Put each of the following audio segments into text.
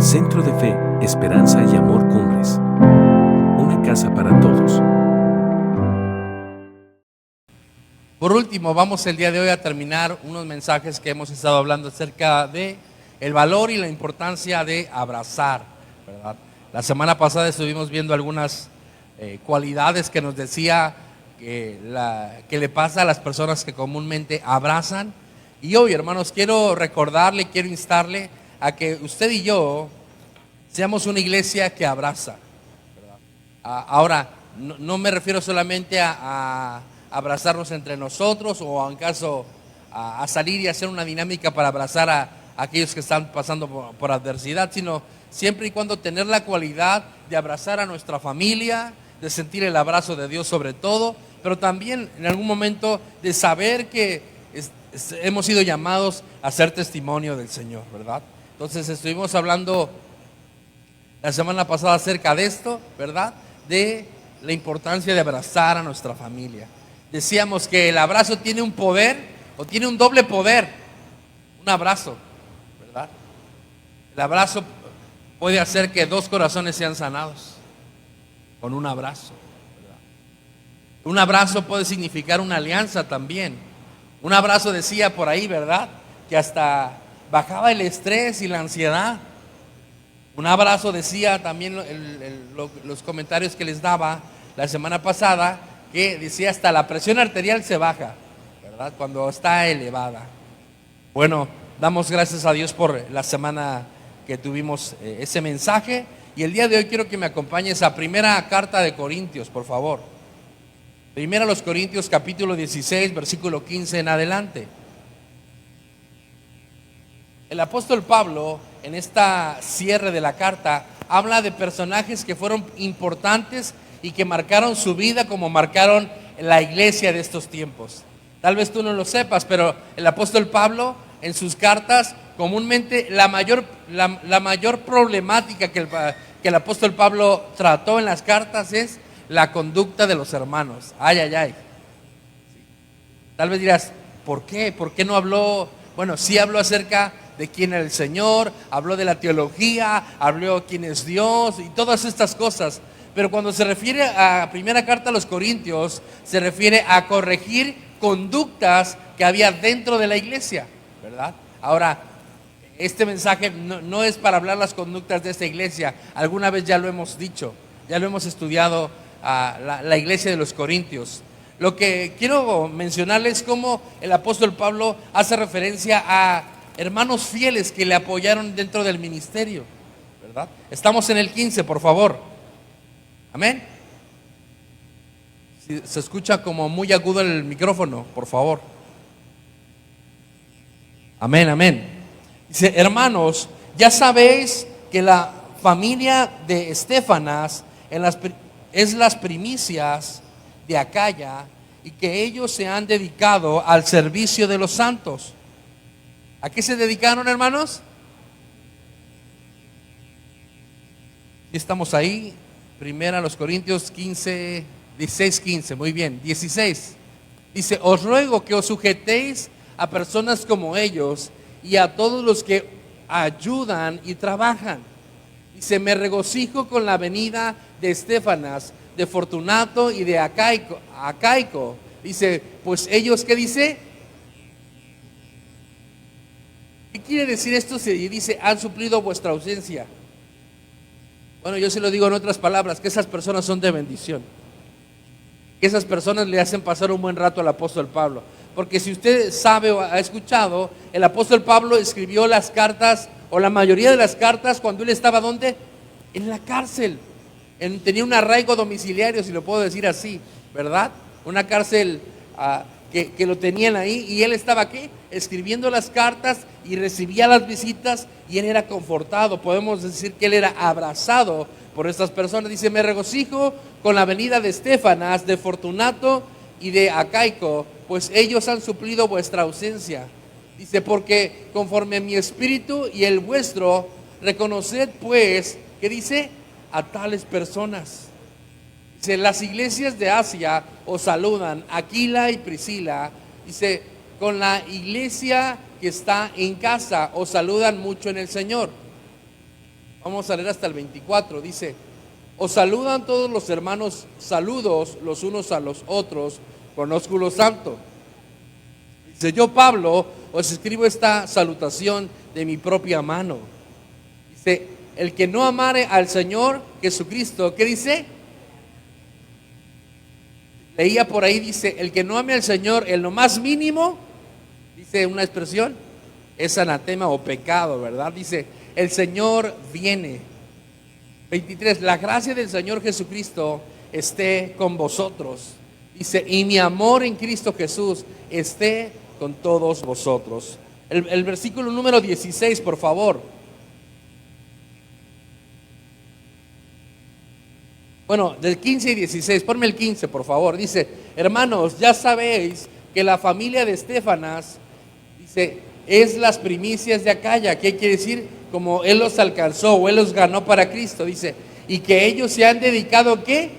Centro de Fe, Esperanza y Amor Cumbres. Una casa para todos. Por último, vamos el día de hoy a terminar unos mensajes que hemos estado hablando acerca de el valor y la importancia de abrazar, ¿verdad? La semana pasada estuvimos viendo algunas cualidades que nos decía que le pasa a las personas que comúnmente abrazan. Y hoy, hermanos, quiero recordarle, quiero instarle a que usted y yo seamos una iglesia que abraza, ¿verdad? Ahora, no me refiero solamente a abrazarnos entre nosotros o en caso a salir y hacer una dinámica para abrazar a aquellos que están pasando por adversidad, sino siempre y cuando tener la cualidad de abrazar a nuestra familia, de sentir el abrazo de Dios sobre todo, pero también en algún momento de saber que hemos sido llamados a ser testimonio del Señor, ¿verdad? Entonces estuvimos hablando la semana pasada acerca de esto, ¿verdad? De la importancia de abrazar a nuestra familia. Decíamos que el abrazo tiene un poder, o tiene un doble poder, un abrazo, ¿verdad? El abrazo puede hacer que dos corazones sean sanados con un abrazo, ¿verdad? Un abrazo puede significar una alianza también. Un abrazo decía por ahí, ¿verdad? Que hasta bajaba el estrés y la ansiedad. Un abrazo decía también los comentarios que les daba la semana pasada, que decía hasta la presión arterial se baja, ¿verdad? Cuando está elevada. Bueno, damos gracias a Dios por la semana que tuvimos ese mensaje. Y el día de hoy quiero que me acompañes a primera carta de Corintios, por favor. Primera a los Corintios, capítulo 16, versículo 15 en adelante. El apóstol Pablo, en esta cierre de la carta, habla de personajes que fueron importantes y que marcaron su vida como marcaron la iglesia de estos tiempos. Tal vez tú no lo sepas, pero el apóstol Pablo en sus cartas, comúnmente la mayor problemática que el apóstol Pablo trató en las cartas es la conducta de los hermanos. Ay, ay, ay. Tal vez dirás, ¿por qué? ¿Por qué no habló? Bueno, sí habló acerca de quién era el Señor, habló de la teología, habló quién es Dios y todas estas cosas. Pero cuando se refiere a primera carta a los Corintios, se refiere a corregir conductas que había dentro de la iglesia, ¿verdad? Ahora, este mensaje no es para hablar las conductas de esta iglesia. Alguna vez ya lo hemos dicho, ya lo hemos estudiado la iglesia de los Corintios. Lo que quiero mencionarles es cómo el apóstol Pablo hace referencia a hermanos fieles que le apoyaron dentro del ministerio, ¿verdad? Estamos en el 15, por favor. Amén. Si se escucha como muy agudo el micrófono, por favor. Amén, amén. Dice, hermanos, ya sabéis que la familia de Estéfanas es las primicias de Acaya y que ellos se han dedicado al servicio de los santos. ¿A qué se dedicaron, hermanos? Estamos ahí. Primera a los Corintios 15, 16, 15, muy bien, 16. Dice, os ruego que os sujetéis a personas como ellos y a todos los que ayudan y trabajan. Dice, me regocijo con la venida de Estéfanas, de Fortunato y de Acaico. Dice, pues ellos, ¿qué dice? ¿Qué quiere decir esto? Y dice, han suplido vuestra ausencia. Bueno, yo se lo digo en otras palabras, que esas personas son de bendición. Que esas personas le hacen pasar un buen rato al apóstol Pablo. Porque si usted sabe o ha escuchado, el apóstol Pablo escribió las cartas, o la mayoría de las cartas, cuando él estaba, ¿dónde? En la cárcel. Tenía un arraigo domiciliario, si lo puedo decir así, ¿verdad? Una cárcel que lo tenían ahí, y él estaba aquí escribiendo las cartas y recibía las visitas y él era confortado. Podemos decir que él era abrazado por estas personas. Dice, me regocijo con la venida de Estéfanas, de Fortunato y de Acaico, pues ellos han suplido vuestra ausencia. Dice, porque conforme mi espíritu y el vuestro, reconoced pues, ¿qué dice? A tales personas. Dice, las iglesias de Asia os saludan, Aquila y Priscila. Dice, con la iglesia que está en casa os saludan mucho en el Señor. Vamos a leer hasta el 24. Dice: os saludan todos los hermanos, saludos los unos a los otros con ósculo santo. Dice: yo, Pablo, os escribo esta salutación de mi propia mano. Dice: el que no amare al Señor Jesucristo, ¿qué dice? Leía por ahí, dice: el que no ame al Señor en lo más mínimo, dice una expresión, es anatema o pecado, ¿verdad? Dice: el Señor viene. 23, la gracia del Señor Jesucristo esté con vosotros. Dice: y mi amor en Cristo Jesús esté con todos vosotros. El versículo número 16, por favor. Bueno, del 15 y 16, ponme el 15, por favor. Dice: hermanos, ya sabéis que la familia de Estefanas, dice, es las primicias de Acaya. ¿Qué quiere decir? Como él los alcanzó o él los ganó para Cristo. Dice: y que ellos se han dedicado, ¿qué?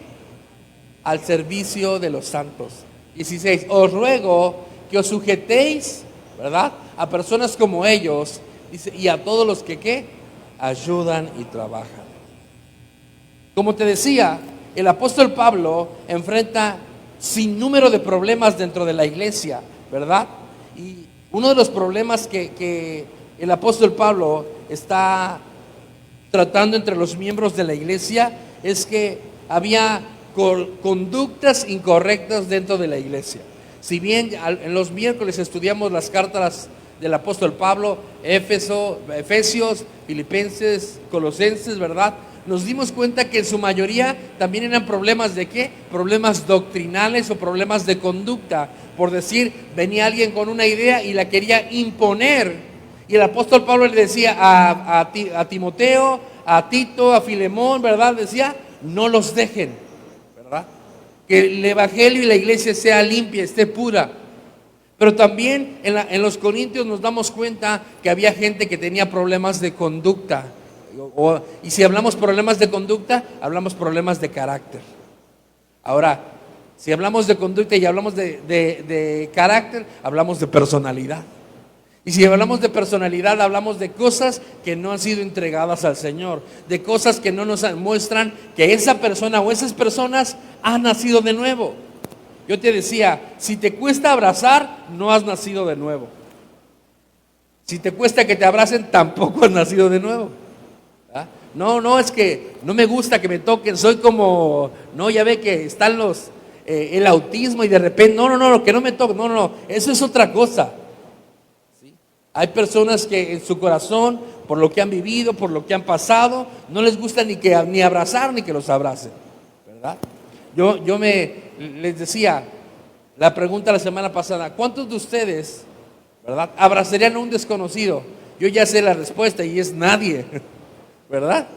Al servicio de los santos. 16, os ruego que os sujetéis, ¿verdad?, a personas como ellos, dice, y a todos los que, ¿qué?, ayudan y trabajan. Como te decía, el apóstol Pablo enfrenta sin número de problemas dentro de la iglesia, ¿verdad? Y uno de los problemas que el apóstol Pablo está tratando entre los miembros de la iglesia es que había conductas incorrectas dentro de la iglesia. Si bien en los miércoles estudiamos las cartas del apóstol Pablo, Efesios, Filipenses, Colosenses, ¿verdad?, nos dimos cuenta que en su mayoría también eran problemas de ¿qué? Problemas doctrinales o problemas de conducta. Por decir, venía alguien con una idea y la quería imponer. Y el apóstol Pablo le decía a Timoteo, a Tito, a Filemón, ¿verdad? Decía: no los dejen, ¿verdad? Que el evangelio y la iglesia sea limpia, esté pura. Pero también en los Corintios nos damos cuenta que había gente que tenía problemas de conducta. Y si hablamos problemas de conducta, hablamos problemas de carácter. Ahora, si hablamos de conducta y hablamos de carácter, hablamos de personalidad. Y si hablamos de personalidad, hablamos de cosas que no han sido entregadas al Señor, de cosas que no nos muestran que esa persona o esas personas han nacido de nuevo. Yo te decía, si te cuesta abrazar, no has nacido de nuevo. Si te cuesta que te abracen, tampoco has nacido de nuevo. ¿Ah? No, es que no me gusta que me toquen, soy como, no, ya ve que están el autismo y de repente, no, que no me toquen, no, eso es otra cosa. ¿Sí? Hay personas que en su corazón, por lo que han vivido, por lo que han pasado, no les gusta ni abrazar ni que los abracen, ¿verdad? Yo les decía, la pregunta la semana pasada: ¿cuántos de ustedes, verdad, abrazarían a un desconocido? Yo ya sé la respuesta y es nadie, ¿verdad?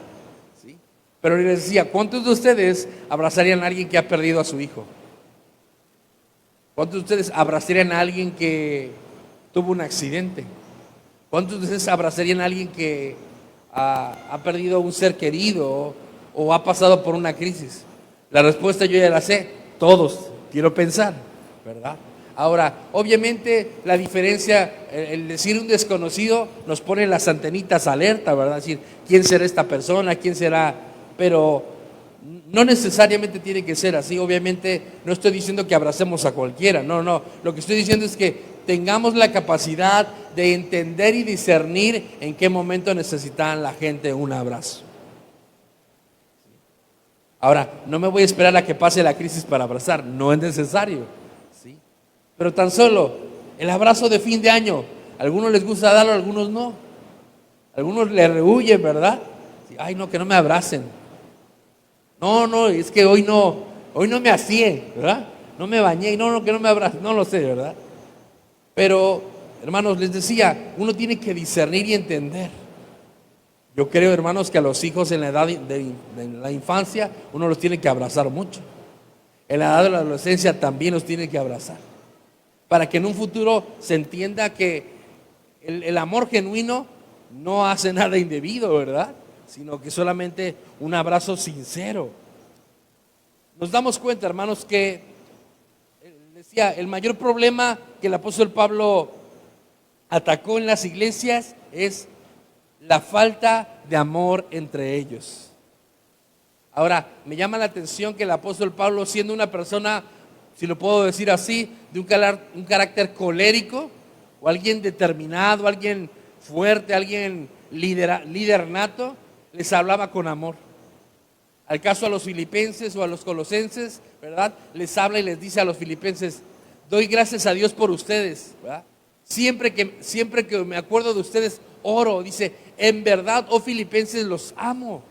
¿Sí? Pero les decía, ¿cuántos de ustedes abrazarían a alguien que ha perdido a su hijo? ¿Cuántos de ustedes abrazarían a alguien que tuvo un accidente? ¿Cuántos de ustedes abrazarían a alguien que ha perdido a un ser querido o ha pasado por una crisis? La respuesta yo ya la sé, todos, quiero pensar, ¿verdad? Ahora, obviamente la diferencia, el decir un desconocido nos pone las antenitas alerta, ¿verdad? Es decir, ¿quién será esta persona? ¿Quién será? Pero no necesariamente tiene que ser así. Obviamente no estoy diciendo que abracemos a cualquiera, no. Lo que estoy diciendo es que tengamos la capacidad de entender y discernir en qué momento necesitan la gente un abrazo. Ahora, no me voy a esperar a que pase la crisis para abrazar, no es necesario. Pero tan solo el abrazo de fin de año, a algunos les gusta darlo, a algunos no. Algunos le rehuyen, ¿verdad? Ay, no, que no me abracen. No, es que hoy no me hacía, ¿verdad? No me bañé, no, que no me abracen, no lo sé, ¿verdad? Pero, hermanos, les decía, uno tiene que discernir y entender. Yo creo, hermanos, que a los hijos en la edad de la infancia, uno los tiene que abrazar mucho. En la edad de la adolescencia también los tiene que abrazar. Para que en un futuro se entienda que el amor genuino no hace nada indebido, ¿verdad? Sino que solamente un abrazo sincero. Nos damos cuenta, hermanos, que decía, el mayor problema que el apóstol Pablo atacó en las iglesias es la falta de amor entre ellos. Ahora, me llama la atención que el apóstol Pablo, siendo una persona, si lo puedo decir así, de un carácter colérico, o alguien determinado, alguien fuerte, alguien líder nato, les hablaba con amor. Al caso a los filipenses o a los colosenses, ¿verdad? Les habla y les dice a los filipenses: doy gracias a Dios por ustedes, ¿verdad? Siempre que me acuerdo de ustedes, oro. Dice, en verdad, oh filipenses, los amo.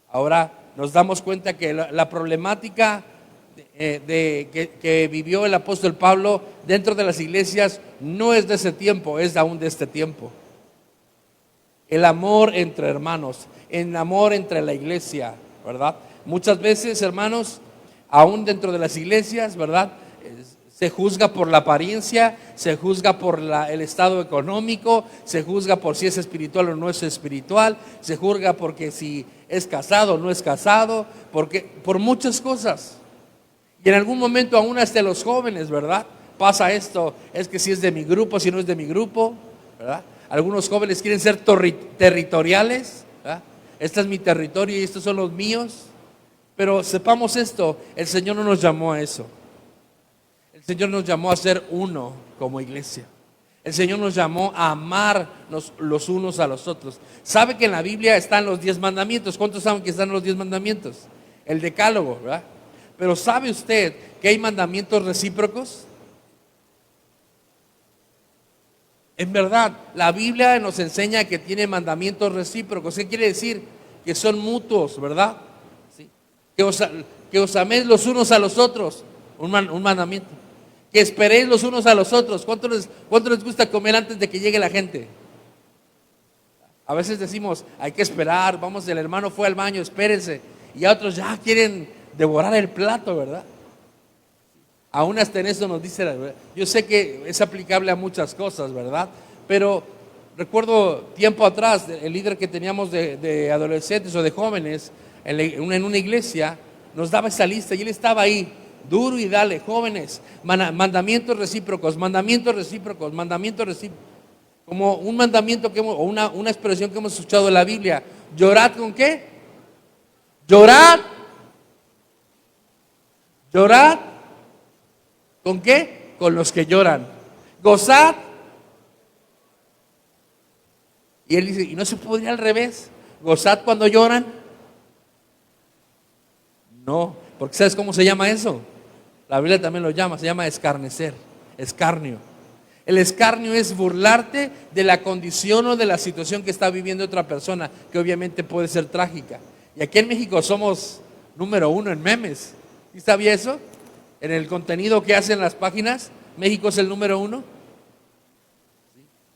Ahora nos damos cuenta que la problemática que vivió el apóstol Pablo dentro de las iglesias no es de ese tiempo, es aún de este tiempo. El amor entre hermanos, el amor entre la iglesia, ¿verdad? Muchas veces, hermanos, aún dentro de las iglesias, ¿verdad? Se juzga por la apariencia, se juzga por el estado económico, se juzga por si es espiritual o no es espiritual, se juzga porque si es casado o no es casado, por muchas cosas. Y en algún momento aún hasta los jóvenes, ¿verdad? Pasa esto, es que si es de mi grupo, si no es de mi grupo, ¿verdad? Algunos jóvenes quieren ser territoriales, ¿verdad? Este es mi territorio y estos son los míos. Pero sepamos esto, el Señor no nos llamó a eso. El Señor nos llamó a ser uno como iglesia. El Señor nos llamó a amarnos los unos a los otros. ¿Sabe que en la Biblia están los 10 mandamientos? ¿Cuántos saben que están los 10 mandamientos? El decálogo, ¿verdad? Pero ¿sabe usted que hay mandamientos recíprocos? En verdad, la Biblia nos enseña que tiene mandamientos recíprocos. ¿Qué quiere decir? Que son mutuos, ¿verdad? ¿Sí? Que os améis los unos a los otros, un mandamiento. Que esperéis los unos a los otros. ¿Cuánto les gusta comer antes de que llegue la gente? A veces decimos, hay que esperar, vamos, el hermano fue al baño, espérense. Y a otros ya quieren devorar el plato, ¿verdad? Aún hasta en eso nos dice la verdad. Yo sé que es aplicable a muchas cosas, ¿verdad? Pero recuerdo tiempo atrás, el líder que teníamos de adolescentes o de jóvenes en una iglesia, nos daba esa lista y él estaba ahí, duro y dale, jóvenes, mandamientos recíprocos, mandamientos recíprocos, mandamientos recíprocos. Como un mandamiento o una expresión que hemos escuchado en la Biblia. ¿Llorad con qué? Llorad. Llorad. ¿Con qué? Con los que lloran. Gozad. Y él dice, ¿y no se podría al revés? ¿Gozad cuando lloran? No, porque ¿sabes cómo se llama eso? La Biblia también lo llama, se llama escarnecer, escarnio. El escarnio es burlarte de la condición o de la situación que está viviendo otra persona, que obviamente puede ser trágica. Y aquí en México somos número 1 en memes. ¿Sí sabía eso? En el contenido que hacen las páginas, México es el número 1.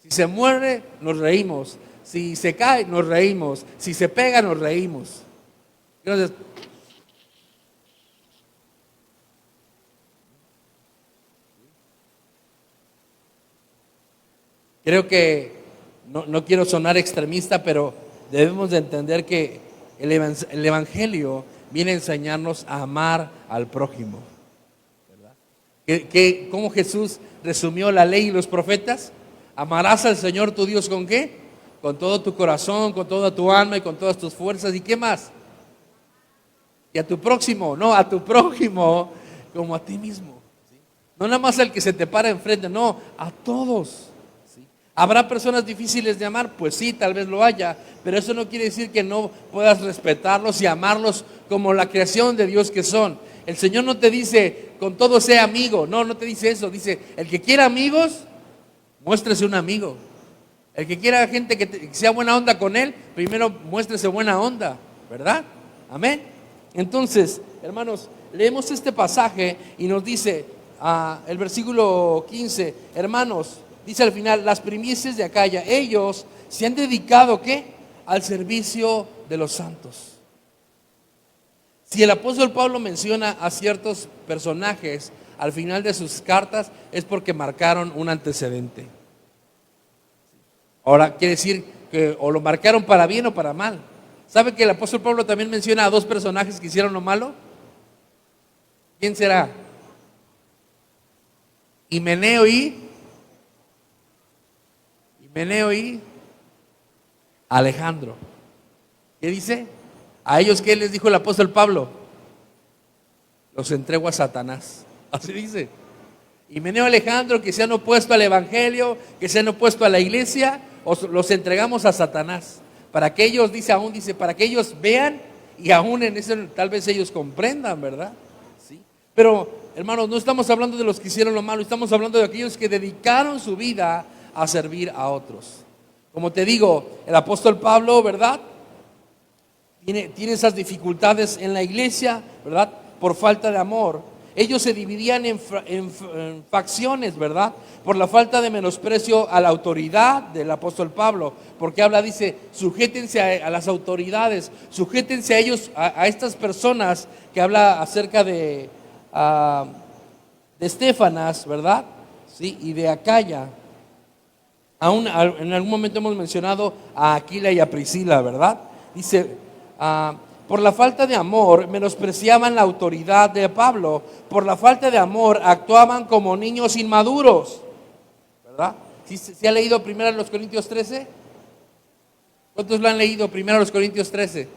Si se muere, nos reímos. Si se cae, nos reímos. Si se pega, nos reímos. Entonces, creo que, no quiero sonar extremista, pero debemos de entender que el Evangelio viene a enseñarnos a amar al prójimo. ¿Cómo Jesús resumió la ley y los profetas? Amarás al Señor tu Dios ¿con qué? Con todo tu corazón, con toda tu alma y con todas tus fuerzas. ¿Y qué más? Y a tu próximo, no, a tu prójimo como a ti mismo. No nada más al que se te para enfrente, no, a todos. ¿Habrá personas difíciles de amar? Pues sí, tal vez lo haya, pero eso no quiere decir que no puedas respetarlos y amarlos como la creación de Dios que son. El Señor no te dice, con todo sea amigo, no te dice eso, dice, el que quiera amigos, muéstrese un amigo. El que quiera gente que sea buena onda con él, primero muéstrese buena onda, ¿verdad? Amén. Entonces, hermanos, leemos este pasaje y nos dice, el versículo 15, hermanos, dice al final, las primicias de Acaya, ellos se han dedicado, ¿qué? Al servicio de los santos. Si el apóstol Pablo menciona a ciertos personajes al final de sus cartas, es porque marcaron un antecedente. Ahora, quiere decir que o lo marcaron para bien o para mal. ¿Sabe que el apóstol Pablo también menciona a 2 personajes que hicieron lo malo? ¿Quién será? Himeneo y Alejandro. ¿Qué dice? A ellos, ¿qué les dijo el apóstol Pablo? Los entrego a Satanás. Así dice. Himeneo y Alejandro, que se han opuesto al evangelio, que se han opuesto a la iglesia, los entregamos a Satanás. Para que ellos, dice, para que ellos vean y aún en eso tal vez ellos comprendan, ¿verdad? Sí. Pero, hermanos, no estamos hablando de los que hicieron lo malo, estamos hablando de aquellos que dedicaron su vida a servir a otros. Como te digo, el apóstol Pablo, ¿verdad? Tiene esas dificultades en la iglesia, ¿verdad? Por falta de amor. Ellos se dividían en facciones, ¿verdad? Por la falta de menosprecio a la autoridad del apóstol Pablo. Porque dice, sujétense a las autoridades, sujétense a ellos, a estas personas que habla acerca de Estéfanas, ¿verdad? Sí, y de Acaya. Aún en algún momento hemos mencionado a Aquila y a Priscila, ¿verdad? Dice, por la falta de amor menospreciaban la autoridad de Pablo. Por la falta de amor actuaban como niños inmaduros, ¿verdad? ¿Sí ha leído 1 Corintios 13? ¿Cuántos lo han leído 1 Corintios 13?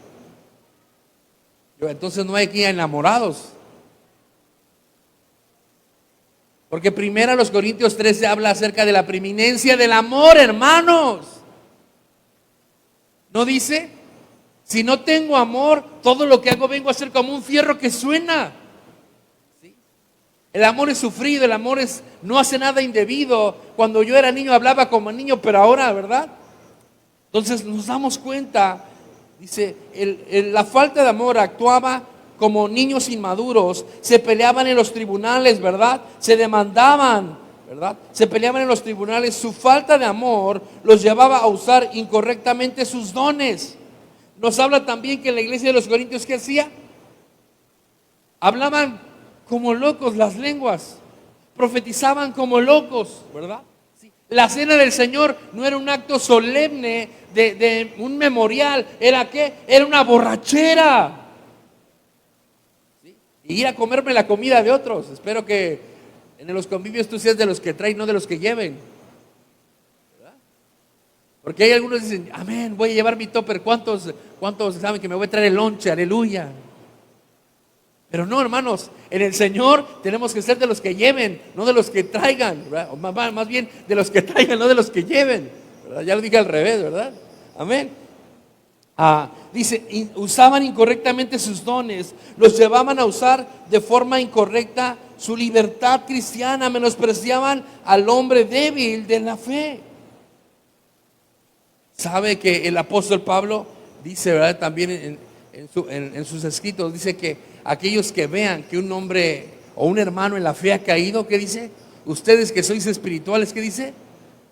Entonces no hay aquí enamorados. Porque 1 Corintios 13 habla acerca de la preeminencia del amor, hermanos. ¿No dice? Si no tengo amor, todo lo que hago vengo a ser como un fierro que suena. ¿Sí? El amor es sufrido, el amor no hace nada indebido. Cuando yo era niño hablaba como niño, pero ahora, ¿verdad? Entonces nos damos cuenta, dice, la falta de amor actuaba como niños inmaduros, se peleaban en los tribunales, ¿verdad? Se demandaban, ¿verdad? Se peleaban en los tribunales. Su falta de amor los llevaba a usar incorrectamente sus dones. Nos habla también que en la iglesia de los Corintios, ¿qué hacía? Hablaban como locos las lenguas, profetizaban como locos, ¿verdad? Sí. La cena del Señor no era un acto solemne de un memorial, ¿era qué? Era una borrachera. ¿Sí? Y ir a comerme la comida de otros. Espero que en los convivios tú seas de los que traen, no de los que lleven. Porque hay algunos que dicen, amén, voy a llevar mi topper. ¿Cuántos saben que me voy a traer el lonche? Aleluya. Pero no, hermanos, en el Señor tenemos que ser de los que lleven, no de los que traigan, ¿verdad? O más bien de los que traigan, no de los que lleven, ¿verdad? Ya lo dije al revés, ¿verdad? Amén. Dice, usaban incorrectamente sus dones, los llevaban a usar de forma incorrecta su libertad cristiana, menospreciaban al hombre débil de la fe. Sabe que el apóstol Pablo dice, ¿verdad? También en sus escritos, dice que aquellos que vean que un hombre o un hermano en la fe ha caído, ¿qué dice? Ustedes que sois espirituales, ¿qué dice?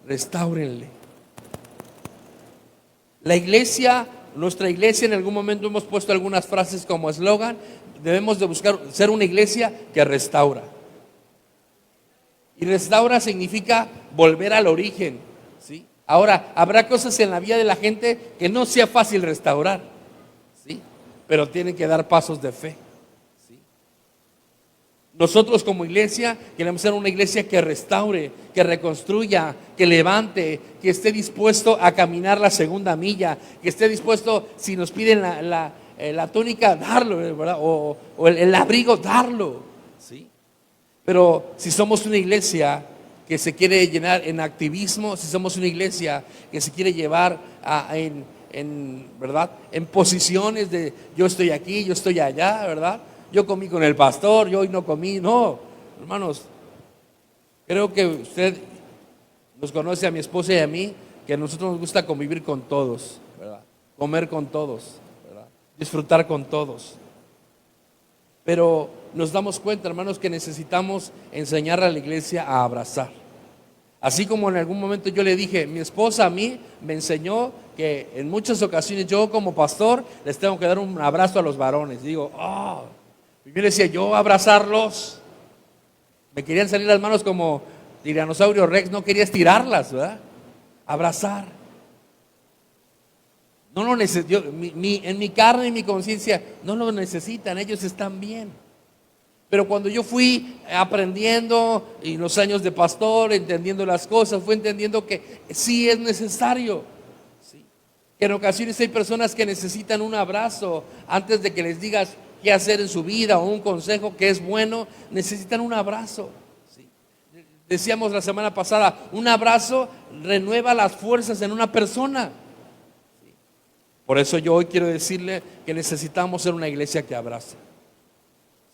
Restáurenle. La iglesia, nuestra iglesia, en algún momento hemos puesto algunas frases como eslogan, debemos de buscar ser una iglesia que restaura. Y restaura significa volver al origen, ¿sí? Ahora, habrá cosas en la vida de la gente que no sea fácil restaurar, ¿sí? Pero tienen que dar pasos de fe, ¿sí? Nosotros como iglesia queremos ser una iglesia que restaure, que reconstruya, que levante, que esté dispuesto a caminar la segunda milla, que esté dispuesto, si nos piden la túnica, darlo, ¿verdad? O el abrigo, darlo, ¿sí? Pero si somos una iglesia que se quiere llenar en activismo, si somos una iglesia que se quiere llevar ¿verdad? En posiciones de yo estoy aquí, yo estoy allá, ¿verdad? Yo comí con el pastor, yo hoy no comí, no, hermanos, creo que usted nos conoce a mi esposa y a mí, que a nosotros nos gusta convivir con todos, ¿verdad? Comer con todos, ¿verdad? Disfrutar con todos. Pero nos damos cuenta, hermanos, que necesitamos enseñar a la iglesia a abrazar. Así como en algún momento yo le dije, mi esposa a mí me enseñó que en muchas ocasiones yo como pastor les tengo que dar un abrazo a los varones. Digo, yo le decía, yo abrazarlos. Me querían salir las manos como tiranosaurio rex, no quería estirarlas, ¿verdad? Abrazar. No lo necesito, en mi carne y mi conciencia no lo necesitan, ellos están bien. Pero cuando yo fui aprendiendo y los años de pastor, entendiendo las cosas, fui entendiendo que sí es necesario, ¿sí? Que en ocasiones hay personas que necesitan un abrazo antes de que les digas qué hacer en su vida o un consejo que es bueno, necesitan un abrazo. ¿Sí? Decíamos la semana pasada, un abrazo renueva las fuerzas en una persona. ¿Sí? Por eso yo hoy quiero decirle que necesitamos ser una iglesia que abraza.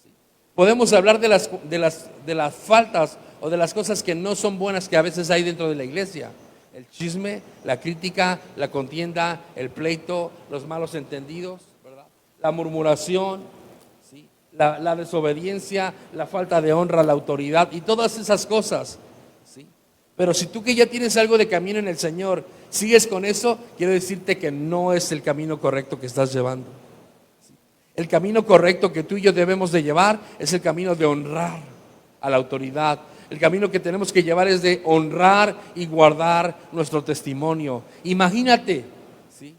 ¿Sí? Podemos hablar de las faltas o de las cosas que no son buenas que a veces hay dentro de la iglesia. El chisme, la crítica, la contienda, el pleito, los malos entendidos, ¿verdad? La murmuración, ¿sí? La desobediencia, la falta de honra a la autoridad y todas esas cosas, ¿sí? Pero si tú que ya tienes algo de camino en el Señor, sigues con eso, quiero decirte que no es el camino correcto que estás llevando. ¿Sí? El camino correcto que tú y yo debemos de llevar es el camino de honrar a la autoridad. El camino que tenemos que llevar es de honrar y guardar nuestro testimonio. Imagínate, ¿sí?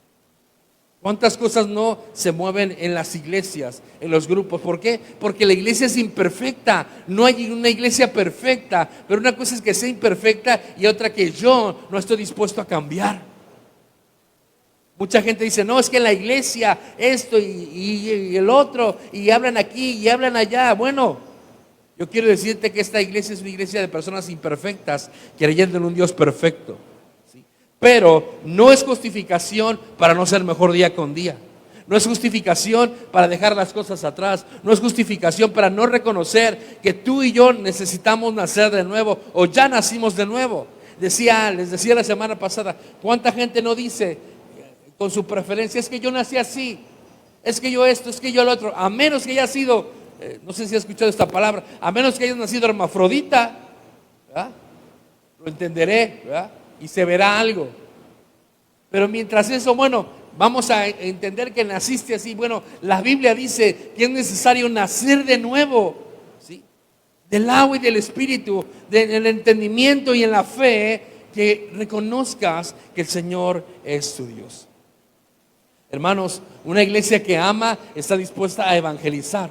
¿Cuántas cosas no se mueven en las iglesias, en los grupos? ¿Por qué? Porque la iglesia es imperfecta. No hay una iglesia perfecta, pero una cosa es que sea imperfecta y otra que yo no estoy dispuesto a cambiar. Mucha gente dice, no, es que en la iglesia esto y el otro, y hablan aquí y hablan allá. Bueno, yo quiero decirte que esta iglesia es una iglesia de personas imperfectas creyendo en un Dios perfecto, ¿sí? Pero no es justificación para no ser mejor día con día. No es justificación para dejar las cosas atrás. No es justificación para no reconocer que tú y yo necesitamos nacer de nuevo o ya nacimos de nuevo. Les decía la semana pasada, ¿cuánta gente no dice con su preferencia, es que yo nací así, es que yo esto, es que yo lo otro? A menos que haya sido... no sé si has escuchado esta palabra, a menos que hayas nacido hermafrodita, ¿verdad? Lo entenderé, ¿verdad? Y se verá algo. Pero mientras eso, bueno, vamos a entender que naciste así. Bueno, la Biblia dice que es necesario nacer de nuevo, ¿sí? Del agua y del espíritu, del entendimiento y en la fe, que reconozcas que el Señor es tu Dios. Hermanos, una iglesia que ama está dispuesta a evangelizar.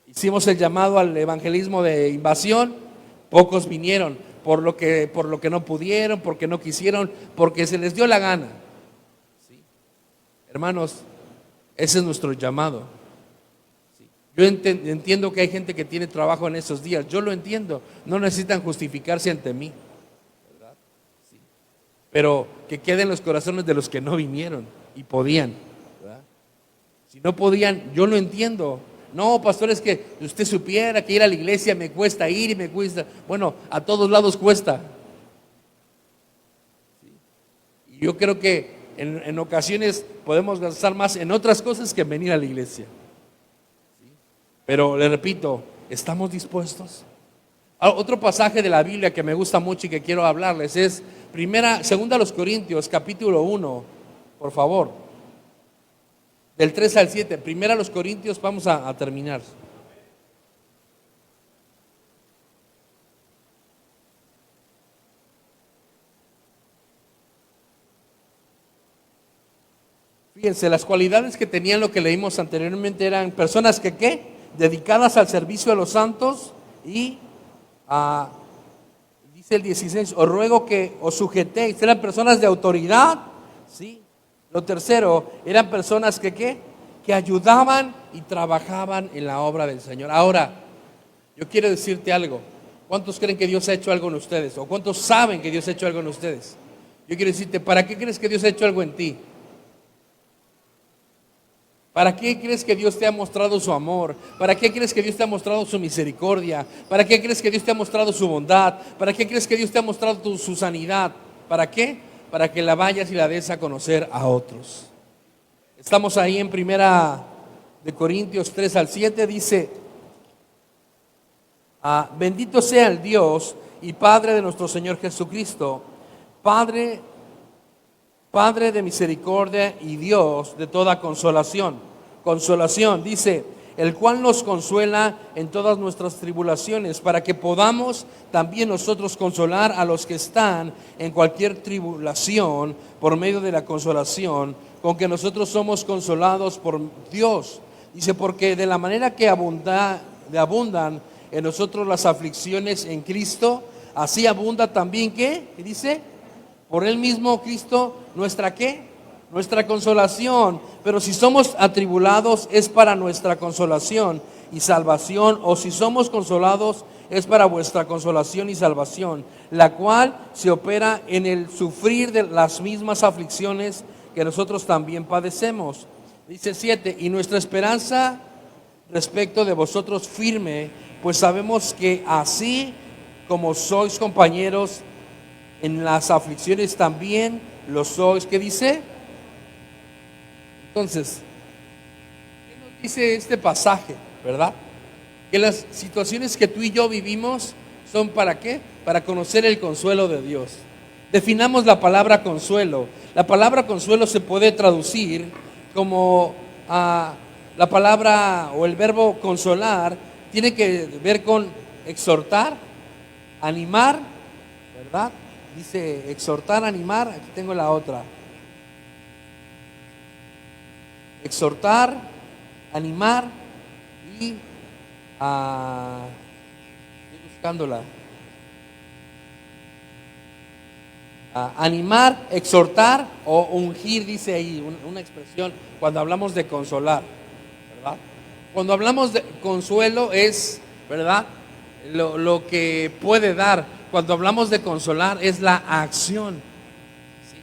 Hicimos el llamado al evangelismo de invasión, pocos vinieron por lo que no pudieron, porque no quisieron, porque se les dio la gana. ¿Sí? Hermanos, ese es nuestro llamado. ¿Sí? Yo entiendo que hay gente que tiene trabajo en esos días, yo lo entiendo, no necesitan justificarse ante mí, ¿verdad? ¿Sí? Pero que quede en los corazones de los que no vinieron y podían, ¿verdad? Si no podían, yo lo entiendo. No, pastor, es que usted supiera que ir a la iglesia me cuesta ir y me cuesta. Bueno, a todos lados cuesta. ¿Sí? Y yo creo que en ocasiones podemos gastar más en otras cosas que en venir a la iglesia. ¿Sí? Pero le repito, ¿estamos dispuestos? Otro pasaje de la Biblia que me gusta mucho y que quiero hablarles es segunda a los Corintios, capítulo 1, por favor. Del 3 al 7, primero a los Corintios, vamos a terminar. Fíjense, las cualidades que tenían lo que leímos anteriormente eran personas que, ¿qué? Dedicadas al servicio de los santos y, dice el 16, os ruego que os sujetéis. Eran personas de autoridad, ¿sí? Lo tercero, eran personas que ¿qué? Que ayudaban y trabajaban en la obra del Señor. Ahora, yo quiero decirte algo. ¿Cuántos creen que Dios ha hecho algo en ustedes? ¿O cuántos saben que Dios ha hecho algo en ustedes? Yo quiero decirte, ¿para qué crees que Dios ha hecho algo en ti? ¿Para qué crees que Dios te ha mostrado su amor? ¿Para qué crees que Dios te ha mostrado su misericordia? ¿Para qué crees que Dios te ha mostrado su bondad? ¿Para qué crees que Dios te ha mostrado su sanidad? ¿Para qué? Para que la vayas y la des a conocer a otros. Estamos ahí en primera de Corintios 3 al 7, dice, bendito sea el Dios y Padre de nuestro Señor Jesucristo, Padre de misericordia y Dios de toda consolación. Consolación, dice, el cual nos consuela en todas nuestras tribulaciones, para que podamos también nosotros consolar a los que están en cualquier tribulación por medio de la consolación con que nosotros somos consolados por Dios. Dice, porque de la manera que abundan en nosotros las aflicciones en Cristo, así abunda también, ¿qué? Dice, Por Él mismo Cristo, ¿nuestra qué? Nuestra consolación. Pero si somos atribulados es para nuestra consolación y salvación, o si somos consolados es para vuestra consolación y salvación, la cual se opera en el sufrir de las mismas aflicciones que nosotros también padecemos. Dice 7, y nuestra esperanza respecto de vosotros firme, pues sabemos que así como sois compañeros en las aflicciones, también lo sois. ¿Qué dice? Entonces, ¿qué nos dice este pasaje, verdad? Que las situaciones que tú y yo vivimos son ¿para qué? Para conocer el consuelo de Dios. Definamos la palabra consuelo. La palabra consuelo se puede traducir como la palabra o el verbo consolar tiene que ver con exhortar, animar, ¿verdad? Dice exhortar, animar. Aquí tengo la otra. Exhortar, animar y estoy buscándola. Animar, exhortar o ungir, dice ahí una expresión cuando hablamos de consolar, ¿verdad? Cuando hablamos de consuelo es, ¿verdad? Lo que puede dar. Cuando hablamos de consolar es la acción. ¿Sí?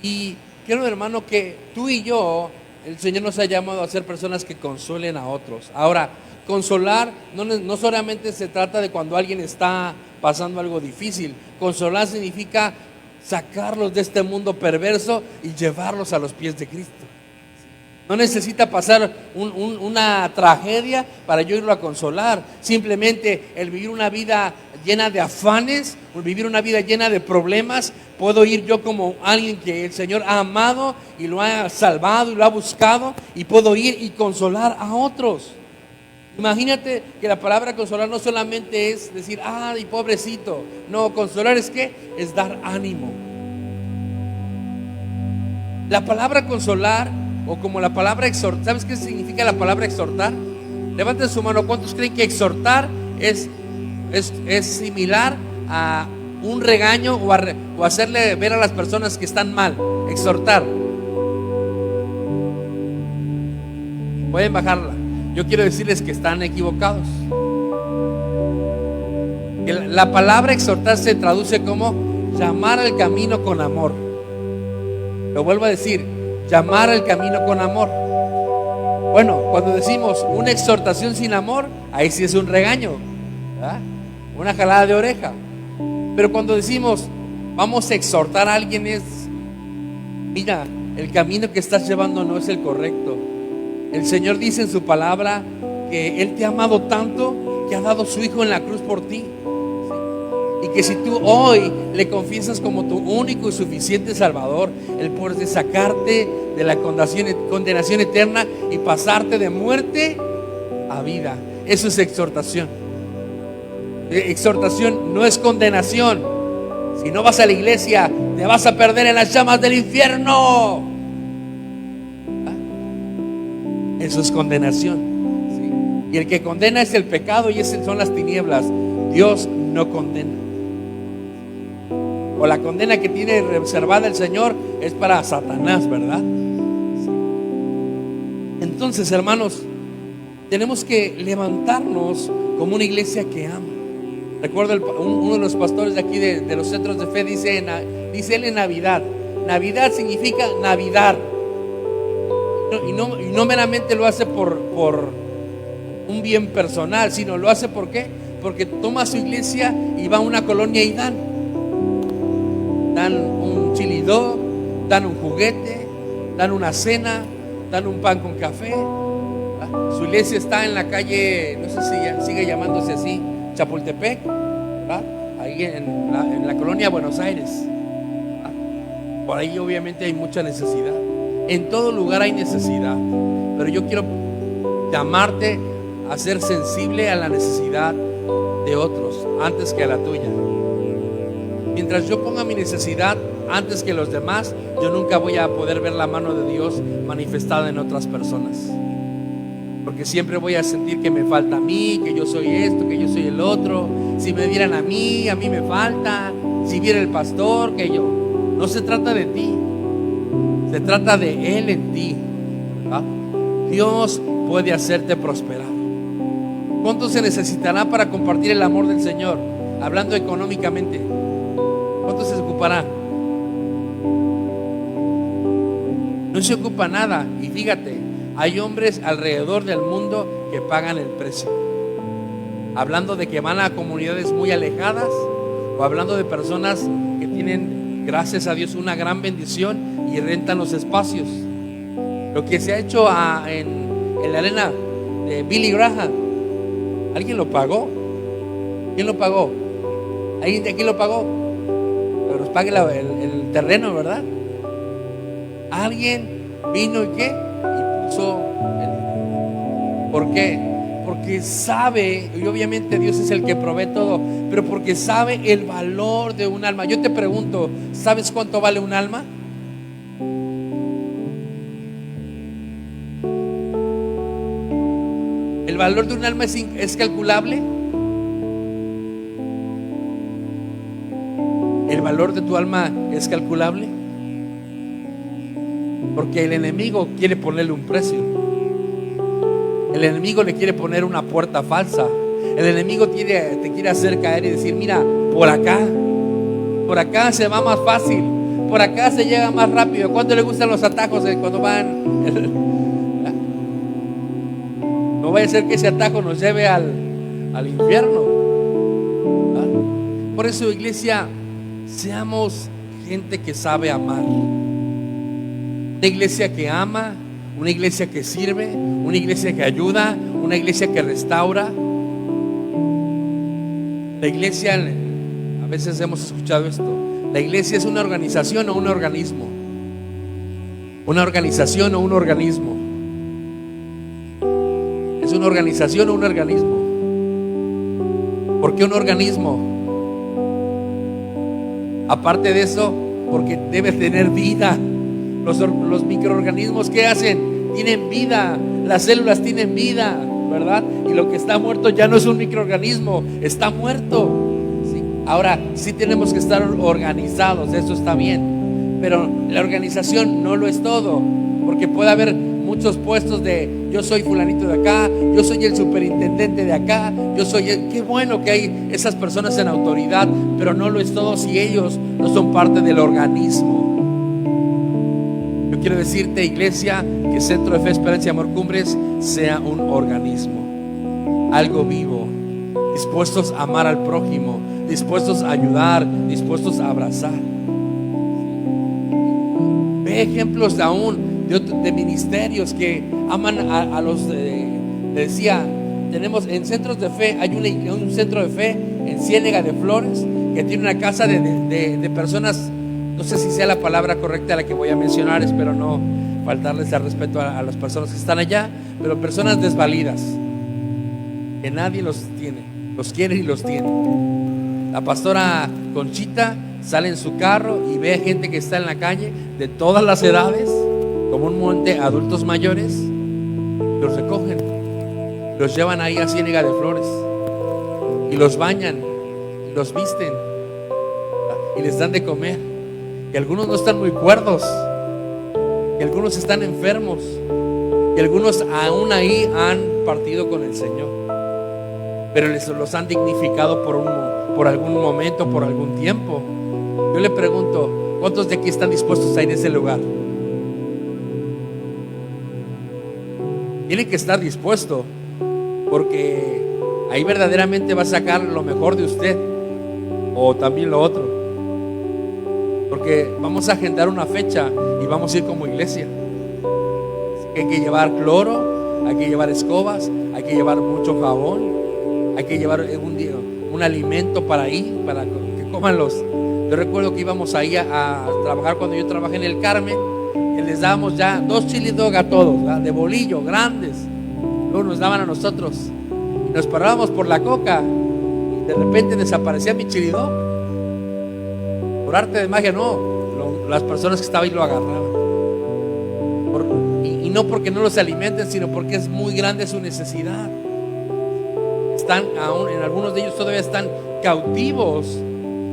Y quiero, hermano, que tú y yo, el Señor nos ha llamado a ser personas que consuelen a otros. Ahora, consolar no solamente se trata de cuando alguien está pasando algo difícil. Consolar significa sacarlos de este mundo perverso y llevarlos a los pies de Cristo. No necesita pasar una tragedia para yo irlo a consolar. Simplemente el vivir una vida llena de afanes, vivir una vida llena de problemas, puedo ir yo como alguien que el Señor ha amado y lo ha salvado y lo ha buscado, y puedo ir y consolar a otros. Imagínate que la palabra consolar no solamente es decir, ay, pobrecito. No, consolar es ¿qué? Es dar ánimo. La palabra consolar, o como la palabra exhortar, ¿sabes qué significa la palabra exhortar? Levanten su mano. ¿Cuántos creen que exhortar es similar a un regaño o hacerle ver a las personas que están mal? Exhortar. Pueden bajarla. Yo quiero decirles que están equivocados. La palabra exhortar se traduce como llamar al camino con amor. Lo vuelvo a decir, llamar al camino con amor. Bueno, cuando decimos una exhortación sin amor, ahí sí es un regaño, ¿verdad? Una jalada de oreja. Pero cuando decimos vamos a exhortar a alguien es, mira, el camino que estás llevando no es el correcto. El Señor dice en su palabra que Él te ha amado tanto que ha dado su Hijo en la cruz por ti. Y que si tú hoy le confiesas como tu único y suficiente Salvador, Él puede sacarte de la condenación eterna y pasarte de muerte a vida. Eso es exhortación. Exhortación no es condenación. Si no vas a la iglesia, te vas a perder en las llamas del infierno. Eso es condenación. ¿Sí? Y el que condena es el pecado y esas son las tinieblas. Dios no condena. O la condena que tiene reservada el Señor es para Satanás, ¿verdad? Sí. Entonces, hermanos, tenemos que levantarnos como una iglesia que ama. Recuerdo uno de los pastores de aquí de los centros de fe dice él en Navidad. Navidad significa Navidad. Y no meramente lo hace por un bien personal, sino lo hace ¿por qué? Porque toma su iglesia y va a una colonia y dan un chili dog, dan un juguete, dan una cena, dan un pan con café. Su iglesia está en la calle, no sé si sigue llamándose así, Chapultepec, ¿verdad? Ahí en la colonia Buenos Aires. Por ahí obviamente hay mucha necesidad. En todo lugar hay necesidad, pero yo quiero llamarte a ser sensible a la necesidad de otros antes que a la tuya. Mientras yo ponga mi necesidad antes que los demás, yo nunca voy a poder ver la mano de Dios manifestada en otras personas, porque siempre voy a sentir que me falta a mí, que yo soy esto, que yo soy el otro. Si me vieran a mí me falta. Si viera el pastor, que yo. No se trata de ti, se trata de Él en ti, ¿verdad? Dios puede hacerte prosperar. ¿Cuánto se necesitará para compartir el amor del Señor? Hablando económicamente, ¿cuánto se ocupará? No se ocupa nada. Y fíjate, hay hombres alrededor del mundo que pagan el precio. Hablando de que van a comunidades muy alejadas, o hablando de personas que tienen, gracias a Dios, una gran bendición y rentan los espacios. Lo que se ha hecho en la arena de Billy Graham, ¿alguien lo pagó? ¿Quién lo pagó? ¿Alguien de aquí lo pagó? Pero nos pague el terreno, ¿verdad? Alguien vino y ¿qué? Y puso ¿por qué? Porque sabe, y obviamente Dios es el que provee todo, pero porque sabe el valor de un alma. Yo te pregunto, ¿sabes cuánto vale un alma? ¿El valor de un alma es calculable? ¿El valor de tu alma es calculable? Porque el enemigo quiere ponerle un precio. El enemigo le quiere poner una puerta falsa. El enemigo te quiere hacer caer y decir: mira, por acá se va más fácil, por acá se llega más rápido. ¿Cuánto le gustan los atajos cuando van? No vaya a ser que ese atajo nos lleve al infierno. Por eso, iglesia, seamos gente que sabe amar. Una iglesia que ama, una iglesia que sirve, una iglesia que ayuda, una iglesia que restaura. La iglesia, a veces hemos escuchado esto, la iglesia es una organización o un organismo. Una organización o un organismo. ¿Es una organización o un organismo? ¿Por qué un organismo? Aparte de eso, porque debe tener vida. Los microorganismos, ¿qué hacen? Tienen vida. Las células tienen vida, ¿verdad? Y lo que está muerto ya no es un microorganismo, está muerto. ¿Sí? Ahora, sí tenemos que estar organizados, eso está bien. Pero la organización no lo es todo, porque puede haber muchos puestos de yo soy fulanito de acá, yo soy el superintendente de acá, qué bueno que hay esas personas en autoridad, pero no lo es todo si ellos no son parte del organismo. Yo quiero decirte, iglesia, que Centro de Fe, Esperanza y Amor Cumbres sea un organismo, algo vivo, dispuestos a amar al prójimo, dispuestos a ayudar, dispuestos a abrazar. Ve ejemplos aún de ministerios que aman a los, decía, tenemos en centros de fe, hay un centro de fe en Ciénega de Flores que tiene una casa de personas, no sé si sea la palabra correcta la que voy a mencionar, espero no faltarles al respeto a las personas que están allá, pero personas desvalidas, que nadie los tiene, los quiere y los tiene. La pastora Conchita sale en su carro y ve a gente que está en la calle de todas las edades, comúnmente adultos mayores, los recogen, los llevan ahí a Ciénega de Flores y los bañan, y los visten y les dan de comer. Y algunos no están muy cuerdos, y algunos están enfermos, y algunos aún ahí han partido con el Señor, pero los han dignificado por algún momento, por algún tiempo. Yo le pregunto, ¿cuántos de aquí están dispuestos a ir a ese lugar? Tiene que estar dispuesto, porque ahí verdaderamente va a sacar lo mejor de usted, o también lo otro. Porque vamos a agendar una fecha y vamos a ir como iglesia. Así que hay que llevar cloro, hay que llevar escobas, hay que llevar mucho jabón, hay que llevar un alimento para ahí, para que coman los. Yo recuerdo que íbamos ahí a trabajar cuando yo trabajé en el Carmen, y les dábamos ya 2 chili dog a todos, ¿verdad? De bolillo, grandes. Luego nos daban a nosotros y nos parábamos por la coca y de repente desaparecía mi chili dog. Por arte de magia, no, las personas que estaban ahí lo agarraban. Y no porque no los alimenten, sino porque es muy grande su necesidad. Están aún, en algunos de ellos todavía están cautivos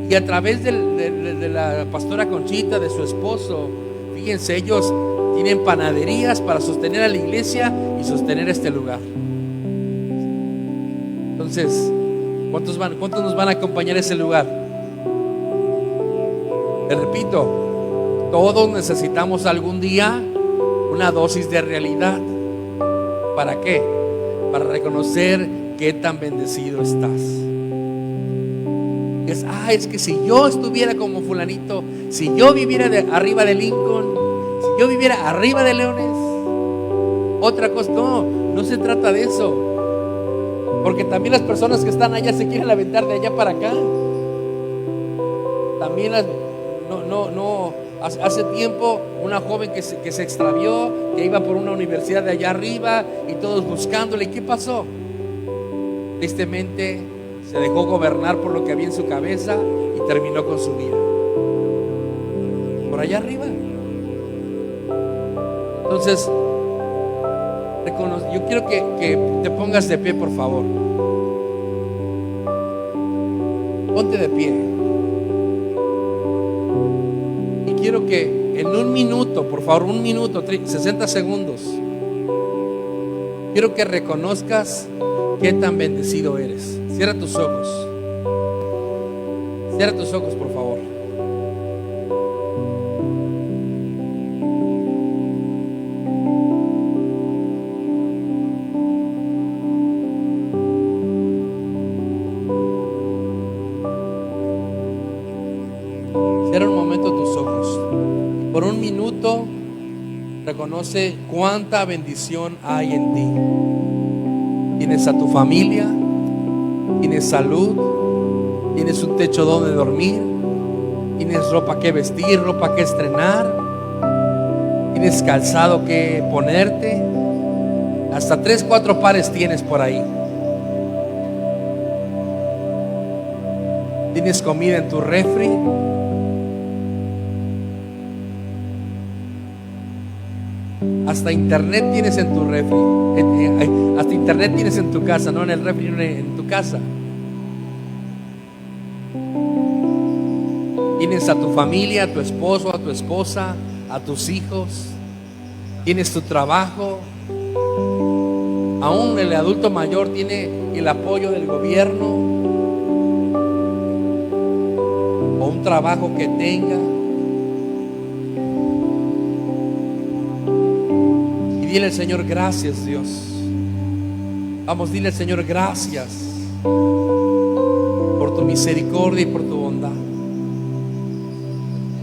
Y a través de la pastora Conchita, de su esposo, fíjense, ellos tienen panaderías para sostener a la iglesia y sostener este lugar. Entonces, ¿cuántos nos van a acompañar a ese lugar? Te repito, todos necesitamos algún día una dosis de realidad. ¿Para qué? Para reconocer qué tan bendecido estás. Es que si yo estuviera como fulanito, si yo viviera arriba de Lincoln, si yo viviera arriba de Leones, otra cosa. No se trata de eso, porque también las personas que están allá se quieren aventar de allá para acá. También hace tiempo una joven que se extravió, que iba por una universidad de allá arriba y todos buscándole. ¿Qué pasó? Tristemente se dejó gobernar por lo que había en su cabeza y terminó con su vida por allá arriba. Entonces, yo quiero que te pongas de pie, por favor. Ponte de pie. Y quiero que en un minuto, por favor, 60 segundos, quiero que reconozcas qué tan bendecido eres. Cierra tus ojos. Cierra tus ojos, por favor. Cierra un momento tus ojos. Por un minuto, reconoce cuánta bendición hay en ti. Tienes a tu familia, tienes salud, tienes un techo donde dormir, tienes ropa que vestir, ropa que estrenar, tienes calzado que ponerte, hasta 3-4 pares tienes por ahí. Tienes comida en tu refri. Hasta internet tienes en tu refri. Hasta internet tienes en tu casa, no en el refri, en tu casa. Tienes a tu familia, a tu esposo, a tu esposa, a tus hijos. Tienes tu trabajo. Aún el adulto mayor tiene el apoyo del gobierno o un trabajo que tenga. Dile al Señor, gracias, Dios. Vamos, dile al Señor, gracias por tu misericordia y por tu